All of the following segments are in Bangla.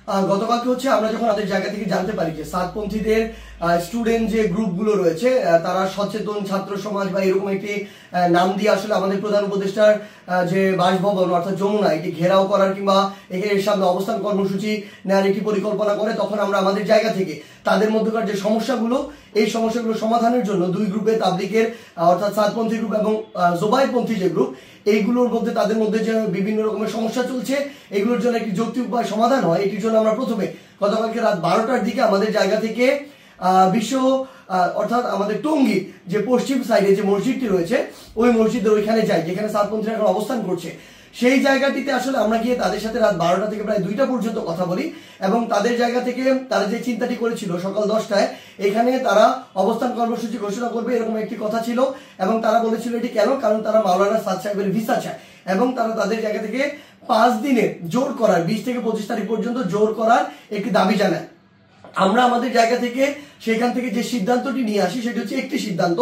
গতকালকে হচ্ছে আমরা যখন আমাদের জায়গা থেকে জানতে পারি যে সাতপন্থীদের স্টুডেন্ট যে গ্রুপগুলো রয়েছে তারা সচেতন ছাত্র সমাজ বা এরকম একটি নাম দিয়ে আসলে আমাদের প্রধান উপদেষ্টার যে বাসভবন অর্থাৎ যমুনা এটি ঘেরাও করার কিংবা এর সামনে অবস্থান কর্মসূচি নেওয়ার একটি পরিকল্পনা করে, তখন আমরা আমাদের জায়গা থেকে তাদের মধ্যকার যে সমস্যাগুলো এই সমস্যাগুলো সমাধানের জন্য দুই গ্রুপে তাবলিগের অর্থাৎ সাতপন্থী গ্রুপ এবং জোবাইরপন্থী যে গ্রুপ এইগুলোর মধ্যে তাদের মধ্যে যে বিভিন্ন রকমের সমস্যা চলছে এগুলোর জন্য একটি যৌক্তিক উপায় সমাধান হয়, এটির জন্য আমরা প্রথমে গতকালকে রাত 12টার দিকে আমাদের জায়গা থেকে বিশ্ব অর্থাৎ আমাদের টঙ্গী যে পশ্চিম সাইডে যে মসজিদটি রয়েছে ওই মসজিদের ওইখানে যাই যেখানে সাতপন্থীরা এখন অবস্থান করছে। সেই জায়গাটিতে আসলে আমরা গিয়ে তাদের সাথে রাত 12টা থেকে প্রায় 2টা পর্যন্ত কথা বলি এবং তাদের জায়গা থেকে তারা যে চিন্তাটি করেছিল সকাল 10টায় এখানে তারা অবস্থান কর্মসূচি ঘোষণা করবে এরকম একটি কথা ছিল এবং তারা বলেছিল এটি কেন, কারণ তারা মাওলানা সাদ সাহেবের ভিসা চায় এবং তারা তাদের জায়গা থেকে 5 দিনের জোর করার 20 থেকে 25 তারিখ পর্যন্ত জোর করার একটি দাবি জানায়। আমরা আমাদের জায়গা থেকে সেখান থেকে যে সিদ্ধান্তটি নিয়ে আসি সেটি হচ্ছে একটি সিদ্ধান্ত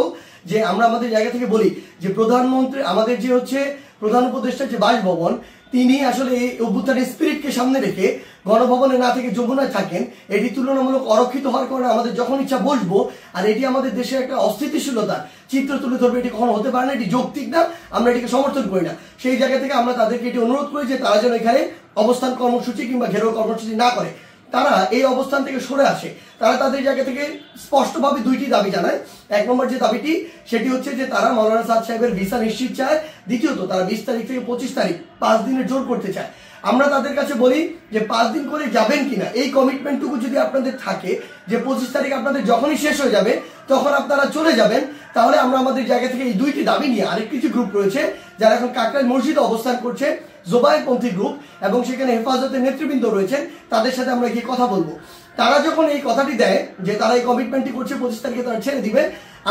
যে আমরা আমাদের জায়গা থেকে বলি যে প্রধানমন্ত্রী আমাদের যে হচ্ছে প্রধান উপদেষ্টার যে বাসভবন তিনি আসলে এই অভ্যুত্থানের স্পিরিটকে সামনে রেখে গণভবনে না থেকে যমুনায় থাকেন, এটি তুলনামূলক অরক্ষিত হওয়ার কারণে আমাদের যখন ইচ্ছা বসবো আর এটি আমাদের দেশের একটা অস্থিতিশীলতার চিত্র তুলে ধরবে, এটি কখনো হতে পারে না, এটি যৌক্তিক না, আমরা এটিকে সমর্থন করি না। সেই জায়গা থেকে আমরা তাদেরকে এটি অনুরোধ করি যে তারা যেন এখানে অবস্থান কর্মসূচি কিংবা ঘেরাও কর্মসূচি না করে, তারা এই অবস্থান থেকে সরে আসে। তারা তাদের জায়গা থেকে স্পষ্টভাবে দুইটি দাবি জানায়। এক নম্বর যে দাবিটি সেটি হচ্ছে যে তারা মাওলানা সাদ সাহেবের ভিসা নিশ্চিত চায়, দ্বিতীয়ত তারা 20 তারিখ থেকে 25 তারিখ 5 দিনের জোর করতে চায়। আমরা তাদের কাছে বলি যে 5 দিন করে যাবেন কিনা এই কমিটমেন্টটুকু যদি আপনাদের থাকে যে 25 তারিখ আপনাদের যখনই শেষ হয়ে যাবে তখন আপনারা চলে যাবেন, তাহলে আমরা আমাদের জায়গা থেকে এই দুইটি দাবি নিয়ে আরেক কিছু গ্রুপ রয়েছে যারা এখন কাকরাইল মসজিদে অবস্থান করছে জোবাইরপন্থী গ্রুপ এবং সেখানে হেফাজতের নেতৃবৃন্দ রয়েছেন, তাদের সাথে আমরা গিয়ে কথা বলবো। তারা যখন এই কথাটি দেয় যে তারা এই কমিটমেন্টটি করছে 25 তারিখে তারা ছেড়ে দিবে,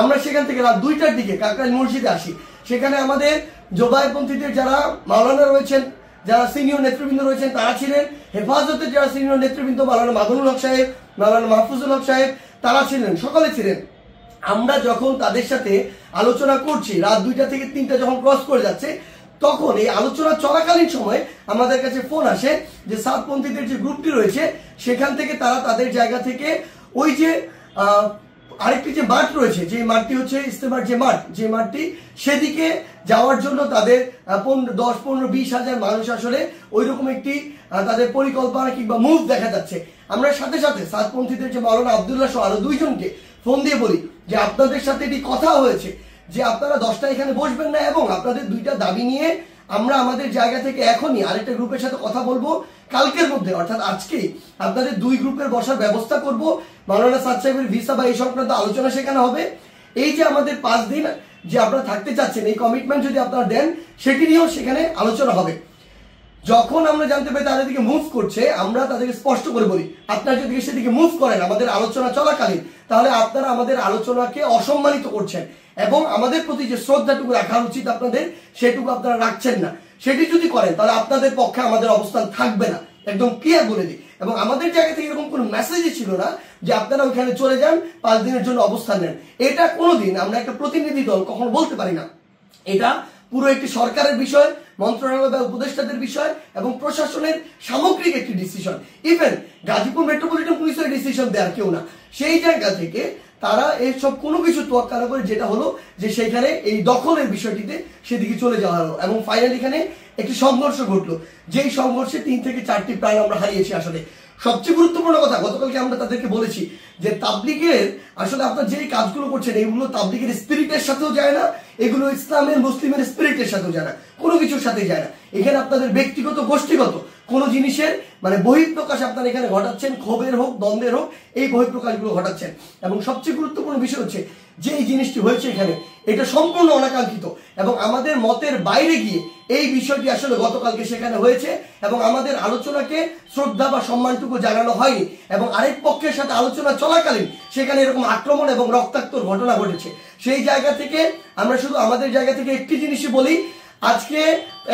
আমরা সেখান থেকে রাত 2টার দিকে কাকরাইল মসজিদে আসি। সেখানে আমাদের জোবাইরপন্থীদের যারা মাওলানা রয়েছেন, যারা সিনিয়র নেতৃবৃন্দ রয়েছেন তারা ছিলেন, হেফাজতের যারা সিনিয়র নেতৃবৃন্দ মাওলানা মামুনুল হক সাহেব, মাওলানা মাহফুজুল হক সাহেব তারা ছিলেন, সকলে ছিলেন। আমরা যখন তাদের সাথে আলোচনা করছি রাত 2টা থেকে 3টা যখন ক্রস করে যাচ্ছে তখন এই আলোচনা চলাকালীন সময় আমাদের কাছে ফোন আসে যে সাতপন্থীদের যে গ্রুপটি রয়েছে সেখান থেকে তারা তাদের জায়গা থেকে ওই যে আরেকটি যে মাঠ রয়েছে যে মাঠটি হচ্ছে ইস্তেমার যে মাঠ, যে মাঠটি সেদিকে যাওয়ার জন্য তাদের 10, 15, 20 হাজার মানুষ আসলে ওই রকম একটি তাদের পরিকল্পনা কিংবা মুভ দেখা যাচ্ছে। আমরা সাথে সাথে সাতপন্থীদের যে মাওলানা আব্দুল্লাহ সহ আরো 2 জনকে ফোন দিয়ে বলি যে আপনাদের সাথে এটি কথা হয়েছে যে আপনারা 10টা এখানে বসবেন না এবং আপনাদের 2টা দাবি নিয়ে আমরা আমাদের জায়গা থেকে এখনই আরেকটা গ্রুপের সাথে কথা বলবো, কালকের মধ্যে অর্থাৎ আজকেই আপনাদের 2 গ্রুপের বসার ব্যবস্থা করব, মাওলানা সাদ সাহেবের ভিসা বা এই সংক্রান্ত আলোচনা সেখানে হবে। এই যে আমাদের 5 দিন যে আপনারা থাকতে চাচ্ছেন এই কমিটমেন্ট যদি আপনারা দেন সেটি নিয়েও সেখানে আলোচনা হবে। যখন আমরা জানতে পারি তাদের দিকে মুভ করছে আমরা তাদেরকে স্পষ্ট করে বলি আপনারা যদি সেদিকে মুভ করেন আমাদের আলোচনা চলাকালীন তাহলে আপনারা আমাদের আলোচনাকে অসম্মানিত করছেন এবং আমাদের প্রতি যে শ্রদ্ধাটুকু রাখা উচিত আপনাদের সেটুকু আপনারা রাখছেন না। সেটি যদি করেন তাহলে আপনাদের পক্ষে আমাদের অবস্থান থাকবে না, একদম ক্লিয়ার বলে দিই। এবং আমাদের জায়গা থেকে এরকম কোনো মেসেজই ছিল না যে আপনারা ওইখানে চলে যান 5 দিনের জন্য অবস্থান নেন। এটা কোনোদিন আমরা একটা প্রতিনিধি দল কখনো বলতে পারি না। এটা পুরো একটি সরকারের বিষয়, মন্ত্রণালয় বা উপদেষ্টাদের বিষয় এবং প্রশাসনের সামগ্রিক একটি ডিসিশন। ইভেন গাজীপুর মেট্রোপলিটন পুলিশের ডিসিশন দেওয়ার কেউ না। সেই জায়গা থেকে তারা এইসব কোনো কিছু তোয়াক্কা না করে যেটা হলো যে সেইখানে এই দখলের বিষয়টিতে সেদিকে চলে যাওয়া হলো এবং ফাইনালি এখানে একটি সংঘর্ষ ঘটলো, যেই সংঘর্ষে 3 থেকে 4টি প্রাণ আমরা হারিয়েছি। আসলে সবচেয়ে গুরুত্বপূর্ণ কথা গতকালকে আমরা তাদেরকে বলেছি যে তাবলিগের আসলে আপনারা যেই কাজগুলো করছেন এগুলো তাবলিগের স্পিরিটের সাথেও যায় না, এগুলো ইসলামের মুসলিমের স্পিরিটের সাথেও যায় না, কোনো কিছুর সাথে যায় না। এখানে আপনাদের ব্যক্তিগত গোষ্ঠীগত কোনো জিনিসের মানে বহিঃপ্রকাশ আপনারা এখানে ঘটাচ্ছেন, ক্ষোভের হোক দ্বন্দ্বের হোক এই বহিঃপ্রকাশগুলো ঘটাচ্ছেন। এবং সবচেয়ে গুরুত্বপূর্ণ বিষয় হচ্ছে যে এই জিনিসটি হয়েছে এখানে এটা সম্পূর্ণ অনাকাঙ্ক্ষিত এবং আমাদের মতের বাইরে গিয়ে এই বিষয়টি আসলে গতকালকে সেখানে হয়েছে এবং আমাদের আলোচনাকে শ্রদ্ধা বা সম্মানটুকু জানানো হয়নি এবং আরেক পক্ষের সাথে আলোচনা চলাকালীন সেখানে এরকম আক্রমণ এবং রক্তাক্ত ঘটনা ঘটেছে। সেই জায়গা থেকে আমরা শুধু আমাদের জায়গা থেকে একটি জিনিসই বলি, আজকে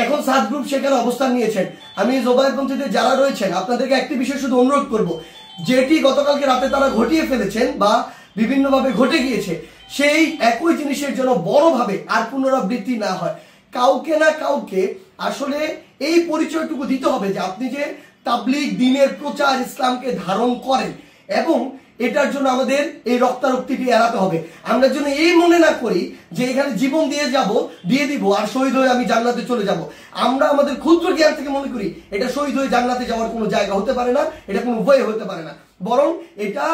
এখন 7 গ্রুপ সেখানে অবস্থান নিয়েছেন। আমি জোবাইরপন্থীদের যারা রয়েছেন আপনাদেরকে একটি বিষয় শুধু অনুরোধ করব, যেটি গতকালকে রাতে তারা ঘটিয়ে ফেলেছেন বা বিভিন্নভাবে ঘটে গিয়েছে সেই একই জিনিসের জন্য বড়ভাবে আর পুনরাবৃত্তি না হয়। কাউকে না কাউকে আসলে এই পরিচয়টুকু দিতে হবে যে আপনি যে তাবলীগ দ্বীনের প্রচার ইসলামকে ধারণ করেন, এবং এটার জন্য আমাদের এই রক্তারক্তিটি এড়াতে হবে। আমরা যেন এই মনে না করি যে এখানে জীবন দিয়ে দিব আর শহীদ হয়ে আমি জান্নাতে চলে যাব। আমরা আমাদের ক্ষুদ্র জ্ঞান থেকে মনে করি এটা শহীদ হয়ে জান্নাতে যাওয়ার কোনো জায়গা হতে পারে না, এটা কোনো উপায় হতে পারে না, বরং এটা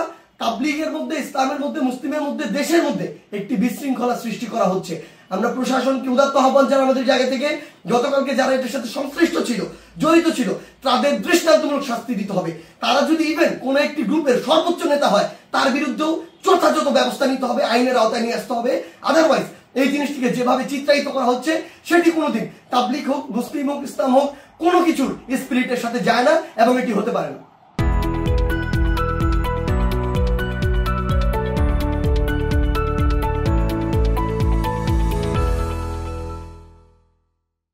তাবলীগের মধ্যে, ইসলামের মধ্যে, মুসলিমের মধ্যে, দেশের মধ্যে একটি বিশৃঙ্খলা সৃষ্টি করা হচ্ছে। আমরা প্রশাসনকে উদাত্ত আহ্বান জানাই আমাদের জায়গা থেকে, গতকালকে যারা এটার সাথে সংশ্লিষ্ট ছিল, জড়িত ছিল, তাদের দৃষ্টান্তমূলক শাস্তি দিতে হবে। তারা যদি ইভেন কোন একটি গ্রুপের সর্বোচ্চ নেতা হয়, তার বিরুদ্ধেও যথাযথ ব্যবস্থা নিতে হবে, আইনের আওতায় নিয়ে আসতে হবে। আদারওয়াইজ এই জিনিসটিকে যেভাবে চিত্রায়িত করা হচ্ছে সেটি কোনোদিন তাবলীগ হোক, মুসলিম হোক, ইসলাম হোক, কোনো কিছুর স্পিরিটের সাথে যায় না এবং এটি হতে পারে না।